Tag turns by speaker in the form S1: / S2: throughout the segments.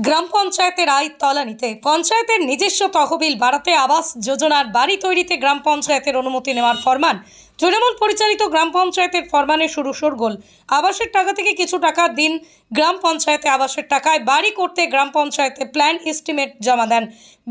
S1: গ্রাম পঞ্চায়েতের আয় তলানিতে পঞ্চায়েতের নিজস্ব তহবিল বাড়াতে আবাস যোজনার বাড়ি তৈরিতে গ্রাম পঞ্চায়েতের অনুমতি নেওয়ার ফরমান। তৃণমূল পরিচালিত গ্রাম পঞ্চায়েতের ফরমানে শুরু শোরগোল। আবাসের টাকা থেকে কিছু টাকা দিন গ্রাম পঞ্চায়েতে, আবাসের টাকায় বাড়ি করতে গ্রাম পঞ্চায়েতে প্ল্যান এস্টিমেট জমা দেন।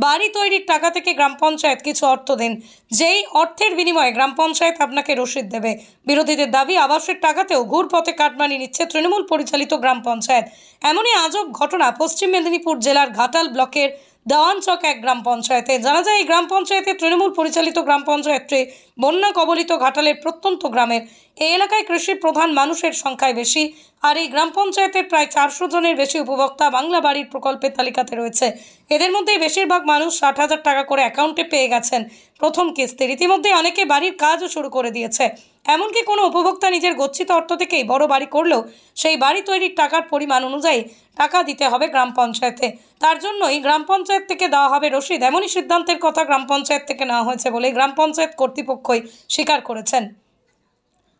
S1: বাড়ি তৈরির টাকা থেকে গ্রাম পঞ্চায়েত কিছু অর্থ দিন, যেই অর্থের বিনিময়ে গ্রাম পঞ্চায়েত আপনাকে রসিদ দেবে। বিরোধীদের দাবি, আবাসের টাকাতেও ঘুরপথে কাটমানি নিচ্ছে তৃণমূল পরিচালিত গ্রাম পঞ্চায়েত। এমনই আজব ঘটনা পশ্চিম মেদিনীপুর জেলার ঘাটাল ব্লকের দেওয়ানচক এক গ্রাম পঞ্চায়েতে। জানা যায়, এই গ্রাম পঞ্চায়েতে তৃণমূল পরিচালিত গ্রাম পঞ্চায়েতটি বন্যা কবলিত ঘাটালের প্রত্যন্ত গ্রামের। এই এলাকায় কৃষি প্রধান মানুষের সংখ্যায় বেশি, আর এই গ্রাম পঞ্চায়েতের প্রায় 400 জনের বেশি উপভোক্তা বাংলা বাড়ির প্রকল্পের তালিকাতে রয়েছে। এদের মধ্যে বেশিরভাগ মানুষ 60,000 টাকা করে অ্যাকাউন্টে পেয়ে গেছেন প্রথম কিস্তি। ইতিমধ্যে অনেকে বাড়ির কাজও শুরু করে দিয়েছে। এমনকি কোনো উপভোক্তা নিজের গচ্ছিত অর্থ থেকেই বড় বাড়ি করলেও সেই বাড়ি তৈরির টাকার পরিমাণ অনুযায়ী টাকা দিতে হবে গ্রাম পঞ্চায়েতে। তার জন্যই গ্রাম পঞ্চায়েত থেকে দেওয়া হবে রসিদ। এমনই সিদ্ধান্তের কথা গ্রাম পঞ্চায়েত থেকে নেওয়া হয়েছে বলে গ্রাম পঞ্চায়েত কর্তৃপক্ষই স্বীকার করেছেন।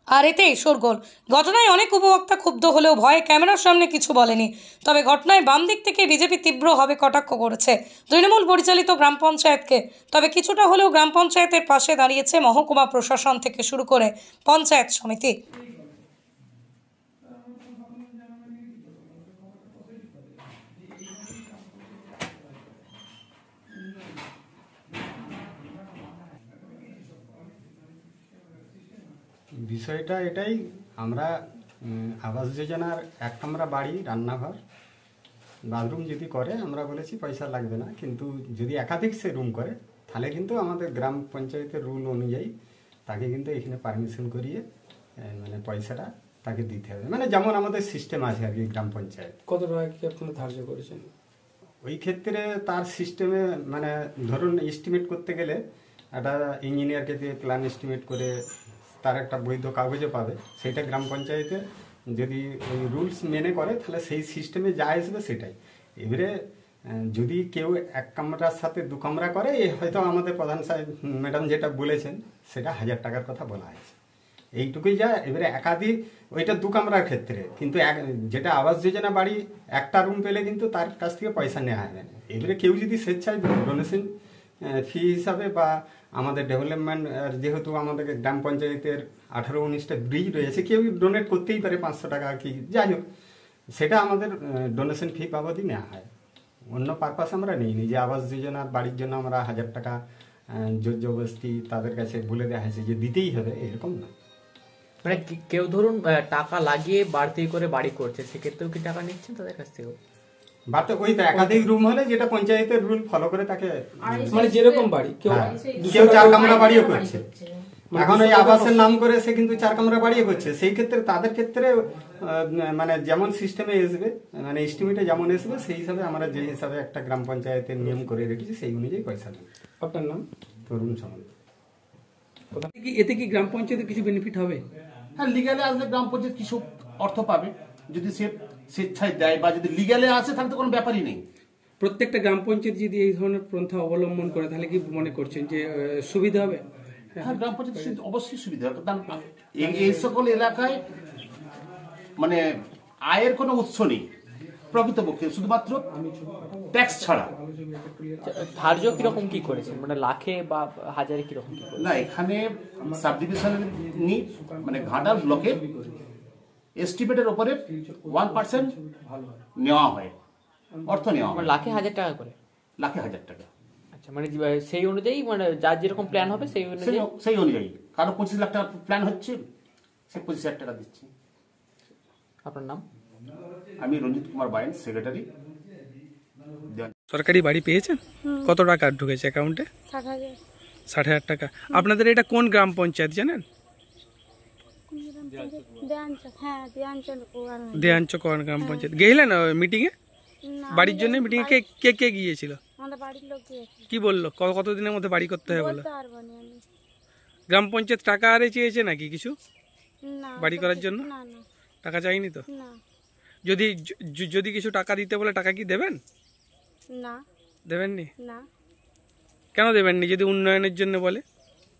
S1: আর এতেই শোরগোল। ঘটনায় অনেক উপভোক্তা ক্ষুব্ধ হলেও ভয়ে ক্যামেরার সামনে কিছু বলেনি। তবে ঘটনায় বাম দিক থেকে বিজেপি তীব্রভাবে কটাক্ষ করেছে তৃণমূল পরিচালিত গ্রাম পঞ্চায়েতকে। তবে কিছুটা হলেও গ্রাম পঞ্চায়েতের পাশে দাঁড়িয়েছে মহকুমা প্রশাসন থেকে শুরু করে পঞ্চায়েত সমিতি।
S2: বিষয়টা এটাই, আমরা আবাস যোজনার 1 কামরা বাড়ি, রান্নাঘর, বাথরুম যদি করে আমরা বলেছি পয়সা লাগবে না, কিন্তু যদি একাধিক সে রুম করে তাহলে কিন্তু আমাদের গ্রাম পঞ্চায়েতের রুল অনুযায়ী তাকে কিন্তু এখানে পারমিশন করিয়ে মানে পয়সাটা তাকে দিতে হবে। মানে যেমন আমাদের সিস্টেম আছে আর কি গ্রাম পঞ্চায়েত।
S3: কত টাকা কি আপনারা ধার্য করেছেন?
S2: ওই ক্ষেত্রে তার সিস্টেমে মানে ধরুন এস্টিমেট করতে গেলে একটা ইঞ্জিনিয়ারকে দিয়ে প্ল্যান এস্টিমেট করে তার একটা বৈধ কাগজে পাবে, সেইটা গ্রাম পঞ্চায়েতে যদি ওই রুলস মেনে করে তাহলে সেই সিস্টেমে যা আসবে সেটাই। এবারে যদি কেউ 1 কামরার সাথে 2 কামরা করে, হয়তো আমাদের প্রধান সাহেব ম্যাডাম যেটা বলেছেন সেটা 1000 টাকার কথা বলা হয়েছে, এইটুকুই যা। এবারে একাধিক ওইটা 2 কামরার ক্ষেত্রে, কিন্তু যেটা আবাস যোজনা বাড়ি একটা রুম পেলে কিন্তু তার কাছ থেকে পয়সা নেওয়া হবে না। এবারে কেউ যদি স্বেচ্ছায় ডোনেশন ফি হিসাবে বা আমাদের ডেভেলপমেন্ট, যেহেতু আমাদের গ্রাম পঞ্চায়েতের 18-19টা ব্রিজ রয়েছে, কেউ ডোনেট করতেই পারে 500 টাকা কি যাই হোক, সেটা আমাদের ডোনেশন ফি বাবদই নেওয়া হয়। অন্য পারপাস আমরা নিইনি যে আবাস যোজনার বাড়ির জন্য আমরা 1000 টাকা জোর জবরদস্তি তাদের কাছে বলে দেওয়া হয়েছে যে দিতেই হবে, এরকম না।
S4: মানে কেউ ধরুন টাকা লাগিয়ে বাড়তি করে বাড়ি করছে, সেক্ষেত্রেও কি টাকা নিচ্ছেন তাদের কাছ থেকে?
S2: বাড়তে ওই তো একাধিক রুম হলে যেটা পঞ্চায়েতের রুল ফলো করে তাকে,
S3: মানে যেরকম বাড়ি
S2: কেউ 4 কামরা বাড়িও করছে, এখন ওই আবাসের নাম করে সে কিন্তু 4 কামরা বাড়িও করছে, সেই ক্ষেত্রে তাদের ক্ষেত্রে মানে যেমন সিস্টেমে আসবে, মানে এস্টিমেটে যেমন আসবে সেই হিসাবে আমরা যে হিসাবে একটা গ্রাম পঞ্চায়েতের নিয়ম করে রেখেছি সেই অনুযায়ী পয়সা দেব।
S3: আপনার নাম?
S2: তরুণ সামন্ত।
S3: এতে কি গ্রাম পঞ্চায়েতের কিছু বেনিফিট হবে?
S5: হ্যাঁ, লিগ্যালে আসলে গ্রাম পঞ্চায়েত কিছু অর্থ পাবে, যদি সে স্বেচ্ছায় দেয় বা যদি লিগ্যালে আসে তাহলে তো কোনো ব্যাপারই নেই।
S3: প্রত্যেকটা গ্রাম পঞ্চায়েত যদি এই ধরনের পন্থা অবলম্বন করে তাহলে কি মনে করছেন যে সুবিধা হবে?
S5: হ্যাঁ, গ্রাম পঞ্চায়েত অবশ্যই সুবিধা হবে, কারণ এই সকল এলাকায় মানে আয়ের কোনো উৎস নেই প্রকৃতপক্ষে, শুধুমাত্র ট্যাক্স ছাড়া।
S4: ধার্য কিরকম কি করেছেন, মানে লাখে বা হাজারে কিরকম কি করেছেন?
S5: না, এখানে সাব ডিভিশনের মানে ঘাটাল ব্লকে এস্টিমেটের উপরে 1% নেওয়া হয়, অর্থ নেওয়া হয়।
S4: লাখে 1000 টাকা করে?
S5: লাখে 1000 টাকা।
S4: আচ্ছা, মানে সেই অনুযায়ী, মানে যার যেরকম প্ল্যান হবে সেই
S5: অনুযায়ী কারো 25 লাখ টাকা প্ল্যান হচ্ছে, সে 25 লাখ টাকা দিচ্ছে।
S4: আপনার নাম?
S5: আমি রঞ্জিত কুমার বাইন, সেক্রেটারি।
S6: সরকারি বাড়ি পেয়েছেন? কত টাকা ঢুকেছে অ্যাকাউন্টে? 60,000 টাকা। আপনাদের এটা কোন গ্রাম পঞ্চায়েত জানেন? দেয়াঞ্চক গ্রাম পঞ্চায়েত। গেলেন মিটিং এ? বাড়ির জন্য মিটিং এ কে কে গিয়েছিল? কি বললো কতদিনের মধ্যে বাড়ি করতে হবে বলে? গ্রাম পঞ্চায়েত টাকা আরে চেয়েছে নাকি কিছু বাড়ি করার জন্য? টাকা চাইনি তো। যদি যদি কিছু টাকা দিতে বলে টাকা কি দেবেন?
S7: না,
S6: দেবেননি।
S7: না।
S6: কেন দেবেননি? যদি উন্নয়নের জন্য বলে?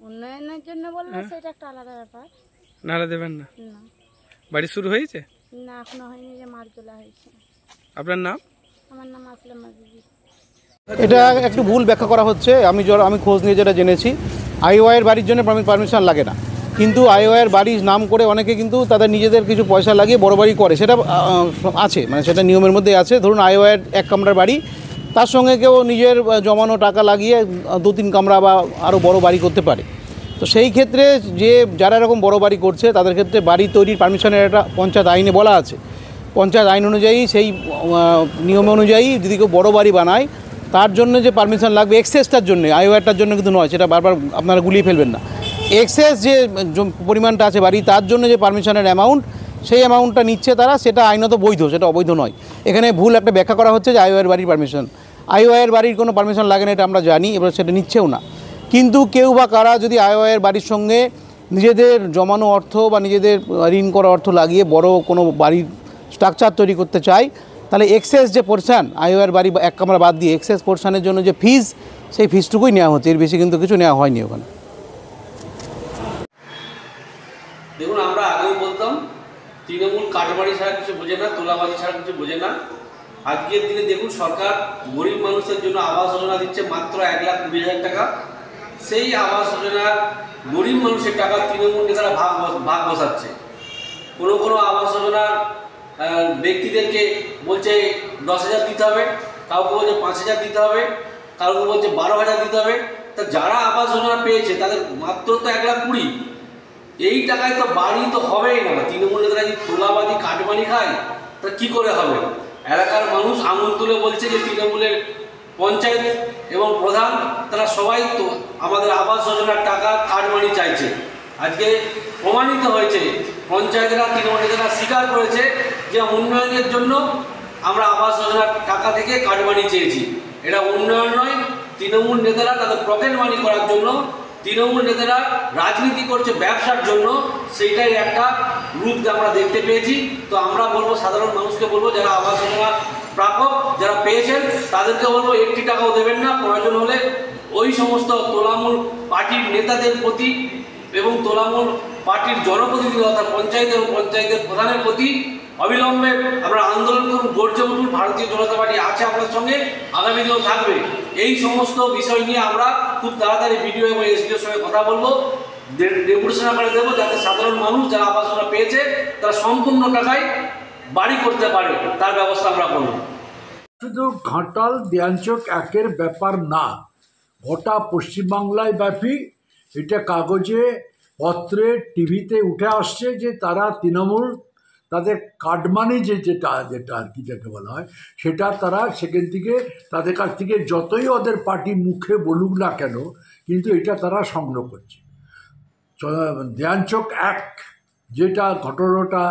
S7: উন্নয়নের জন্য বললে সেটা একটা আলাদা ব্যাপার।
S6: নাহলে দেবেন না?
S7: না।
S6: বাড়ি শুরু হয়েছে?
S7: না, এখনো হয়নি, যে মার্চ তোলা হয়েছে।
S6: আপনার নাম?
S7: আমার নাম আসলাম দিদি।
S8: এটা একটু ভুল ব্যাখ্যা করা হচ্ছে। আমি খোঁজ নিয়ে যেটা জেনেছি, আইওআইয়ের বাড়ির জন্য পারমিশন লাগে না, কিন্তু আইওআইয়ের বাড়ির নাম করে অনেকে কিন্তু তাদের নিজেদের কিছু পয়সা লাগিয়ে বড় বাড়ি করে, সেটা আছে, মানে সেটা নিয়মের মধ্যে আছে। ধরুন আইওআইয়ের 1 কামরার বাড়ি, তার সঙ্গে কেউ নিজের জমানো টাকা লাগিয়ে 2-3 কামরা বা আরও বড় বাড়ি করতে পারে। তো সেই ক্ষেত্রে যারা এরকম বড় বাড়ি করছে তাদের ক্ষেত্রে বাড়ি তৈরির পারমিশনের একটা পঞ্চায়েত আইনে বলা আছে। পঞ্চায়েত আইন অনুযায়ী, সেই নিয়ম অনুযায়ী যদি কেউ বড় বাড়ি বানায় তার জন্য যে পারমিশন লাগবে এক্সেসটার জন্য, আইওআইটার জন্য কিন্তু নয়, সেটা বারবার আপনারা গুলিয়ে ফেলবেন না। এক্সেস যে পরিমাণটা আছে বাড়ি, তার জন্য যে পারমিশনের অ্যামাউন্ট, সেই অ্যামাউন্টটা নিচ্ছে তারা, সেটা আইনত বৈধ, সেটা অবৈধ নয়। এখানে ভুল একটা ব্যাখ্যা করা হচ্ছে যে আইওআইয়ের বাড়ির পারমিশন। আইওআইয়ের বাড়ির কোনো পারমিশন লাগে না, এটা আমরা জানি, এবার সেটা নিচ্ছেও না। কিন্তু কেউ বা কারা যদি আইওআইয়ের বাড়ির সঙ্গে নিজেদের জমানো অর্থ বা নিজেদের ঋণ করা অর্থ লাগিয়ে বড় কোনো বাড়ির স্ট্রাকচার তৈরি করতে চায়, তাহলে এক্সেস যে পোর্শন, আইওআইয়ের বাড়ি 1 কামরা বাদ দিয়ে এক্সেস পোর্শনের জন্য যে ফিজ, সেই ফিজটুকুই নেওয়া হচ্ছে, এর বেশি কিন্তু কিছু নেওয়া হয়নি ওখানে।
S9: দেখুন, আমরা আগেও বলতাম তৃণমূল কাটবাড়ি ছাড়া কিছু বোঝে না, তোলাবাজি ছাড়া কিছু বোঝে না। আজকের দিনে দেখুন, সরকার গরিব মানুষের জন্য আবাস যোজনা দিচ্ছে মাত্র 1,20,000 টাকা। সেই আবাস যোজনার গরিব মানুষের টাকা তৃণমূল নেতারা ভাগ বসাচ্ছে। কোনো আবাস যোজনার ব্যক্তিদেরকে বলছে 10,000 দিতে হবে, কাউকে বলছে 5,000 দিতে হবে, কাউকে বলছে 12,000 দিতে হবে। তা যারা আবাস যোজনা পেয়েছে তাদের মাত্র তো 1,20,000। এই টাকায় তো বাড়ি তো হবেই না। তৃণমূল নেতারা যদি তোলাবাজি কাটবাড়ি খায় তা কী করে হবে? এলাকার মানুষ আঙুল তুলে বলছে যে তৃণমূলের পঞ্চায়েত এবং প্রধান তারা সবাই তো আমাদের আবাস যোজনার টাকা কাটবাড়ি চাইছে। আজকে প্রমাণিত হয়েছে, পঞ্চায়েতরা তৃণমূল নেতারা স্বীকার করেছে যে উন্নয়নের জন্য আমরা আবাস যোজনার টাকা থেকে কাটবাড়ি চেয়েছি। এটা উন্নয়ন নয়, তৃণমূল নেতারা তাদের পকেট মানি করার জন্য, তৃণমূল নেতারা রাজনীতি করছে ব্যবসার জন্য, সেইটাই একটা রূপ আমরা দেখতে পেয়েছি। তো আমরা বলবো, সাধারণ মানুষকে বলবো, যারা আবাস যোজনা প্রাপক যারা পেয়েছেন তাদেরকে বলবো 1 টাকাও দেবেন না। প্রয়োজন হলে ওই সমস্ত তোলামূল পার্টির নেতাদের প্রতি এবং তোলামূল পার্টির জনপ্রতিনিধি অর্থাৎ পঞ্চায়েত এবং পঞ্চায়েতের প্রধানের প্রতি অবিলম্বে আমরা আন্দোলন করুন, গর্জে উঠুন। ভারতীয় জনতা পার্টি আছে আপনার সঙ্গে, আগামী দিনেও থাকবে। এই সমস্ত বিষয় নিয়ে আমরা খুব তাড়াতাড়ি বিডিও এবং এসডিওর সঙ্গে কথা বলবো, ডেপুটেশন আকারে দেবো, যাতে সাধারণ মানুষ যারা আবাস যোজনা পেয়েছে তারা সম্পূর্ণ টাকায় বাড়ি করতে পারে, তার ব্যবস্থা আমরা করব।
S10: শুধু ঘাটাল দেয়াঞ্চক 1-এর ব্যাপার না, গোটা পশ্চিমবাংলায় ব্যাপী এটা কাগজে পত্রে টিভিতে উঠে আসছে যে তারা তৃণমূল তাদের কাটমানি যেটা আর কি যাকে বলা হয়, সেটা তারা সেখান থেকে তাদের কাছ থেকে যতই ওদের পার্টি মুখে বলুক না কেন, কিন্তু এটা তারা সংগ্রহ করছে। দেয়াঞ্চক 1 যেটা ঘটনাটা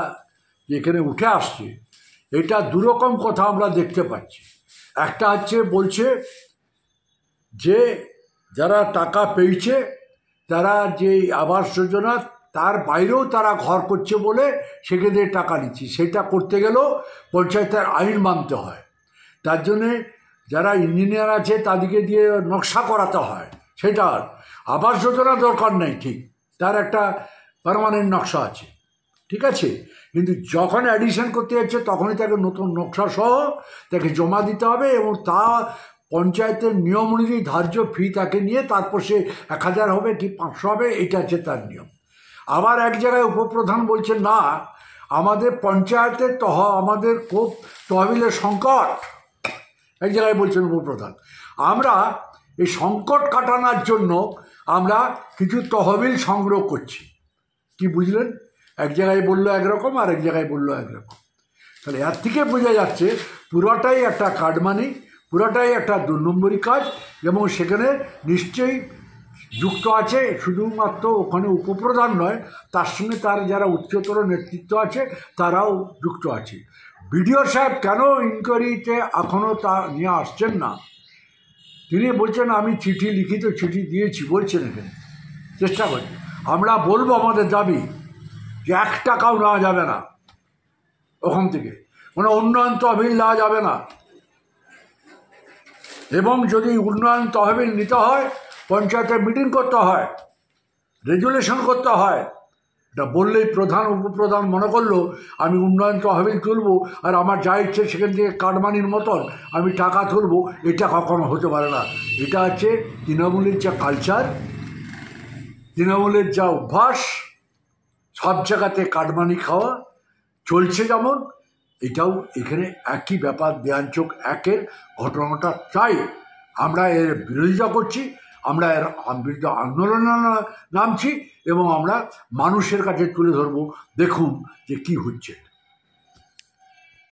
S10: যেখানে উঠে আসছে, এটা দুরকম কথা আমরা দেখতে পাচ্ছি। একটা হচ্ছে বলছে যে যারা টাকা পেয়েছে তারা যে আবাস যোজনা তার বাইরেও তারা ঘর করছে বলে সেখানে টাকা নিচ্ছে, সেটা করতে গেলেও পঞ্চায়েতের আইন মানতে হয়। তার জন্যে যারা ইঞ্জিনিয়ার আছে তাদেরকে দিয়ে নকশা করাতে হয়। সেটা আবাস যোজনা দরকার নেই, ঠিক, তার একটা পার্মানেন্ট নকশা আছে, ঠিক আছে। কিন্তু যখন অ্যাডিশন করতে যাচ্ছে তখনই তাকে নতুন নকশা সহ তাকে জমা দিতে হবে এবং তা পঞ্চায়েতের নিয়ম অনুযায়ী ধার্য ফি তাকে নিয়ে তারপর সে 1,000 হবে কি 500 হবে, এটা হচ্ছে তার নিয়ম। আবার এক জায়গায় উপপ্রধান বলছে না, আমাদের পঞ্চায়েতের আমাদের খুব তহবিলের সংকট। এক জায়গায় বলছেন উপপ্রধান, আমরা এই সংকট কাটানোর জন্য আমরা কিছু তহবিল সংগ্রহ করছি। কি বুঝলেন? এক জায়গায় বললো একরকম আর এক জায়গায় বললো একরকম। তাহলে এর থেকে বোঝা যাচ্ছে পুরোটাই একটা কাটমানি, পুরোটাই একটা 2 নম্বরই কাজ, এবং সেখানে নিশ্চয়ই যুক্ত আছে শুধুমাত্র ওখানে উপপ্রধান নয়, তার সঙ্গে তার যারা উচ্চতর নেতৃত্ব আছে তারাও যুক্ত আছে। বিডিও সাহেব কেন ইনকোয়ারিতে এখনও তা নিয়ে আসছেন না? তিনি বলছেন আমি লিখিত চিঠি দিয়েছি, বলছেন এখানে, চেষ্টা করছি। আমরা বলবো আমাদের দাবি যে 1 টাকাও নেওয়া যাবে না, ওখান থেকে কোনো উন্নয়ন তহবিল নেওয়া যাবে না, এবং যদি উন্নয়ন তহবিল নিতে হয় পঞ্চায়েতে মিটিং করতে হয়, রেজুলেশন করতে হয়, এটা বললেই প্রধান উপপ্রধান মনে করলো আমি উন্নয়ন তহবিল তুলবো আর আমার যা ইচ্ছে সেখান থেকে কাটমানির মতন আমি টাকা তুলবো, এটা কখনো হতে পারে না। এটা হচ্ছে তৃণমূলের যা কালচার, তৃণমূলের যা অভ্যাস, সব জায়গাতে কাটমানি খাওয়া চলছে যেমন, এটাও এখানে একই ব্যাপার। দেয়ানচোক একের ঘটনাটা চাই, আমরা এর বিরোধিতা করছি, আমরা এর বিরুদ্ধে আন্দোলনে নামছি এবং আমরা মানুষের কাছে তুলে ধরবো, দেখুন যে কি হচ্ছে।